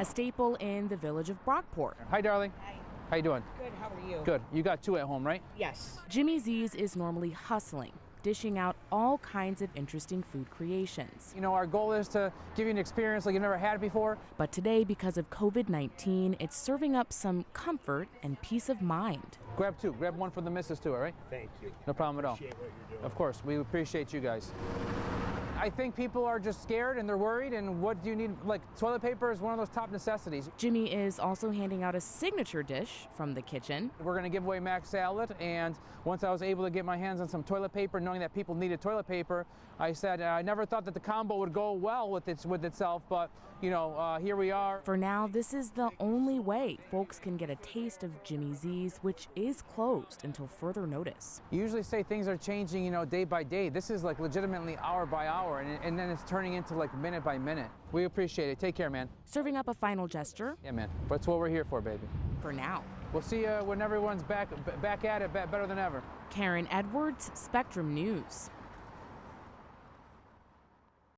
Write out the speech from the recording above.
a staple in the village of Brockport. Hi, darling. Hi. How you doing? Good, how are you? Good. You got 2 at home, right? Yes. Jimmy Z's is normally hustling, dishing out all kinds of interesting food creations. You know, our goal is to give you an experience like you've never had it before. But today, because of COVID-19, it's serving up some comfort and peace of mind. Grab 2. Grab 1 for the missus too, all right? Thank you. No problem at all. Appreciate what you're doing. Of course, we appreciate you guys. I think people are just scared and they're worried, and what do you need? Like, toilet paper is one of those top necessities. Jimmy is also handing out a signature dish from the kitchen. We're gonna give away mac salad, and once I was able to get my hands on some toilet paper, knowing that people needed toilet paper, I said I never thought that the combo would go well with itself, but you know, here we are. For now, this is the only way folks can get a taste of Jimmy Z's, which is closed until further notice. You usually say things are changing, you know, day by day. This is like legitimately hour by hour, and then it's turning into like minute by minute. We appreciate it. Take care, man. Serving up a final gesture Yeah, man. That's what we're here for, baby. for now. We'll see you when everyone's back at it, better than ever. Karen Edwards, Spectrum News.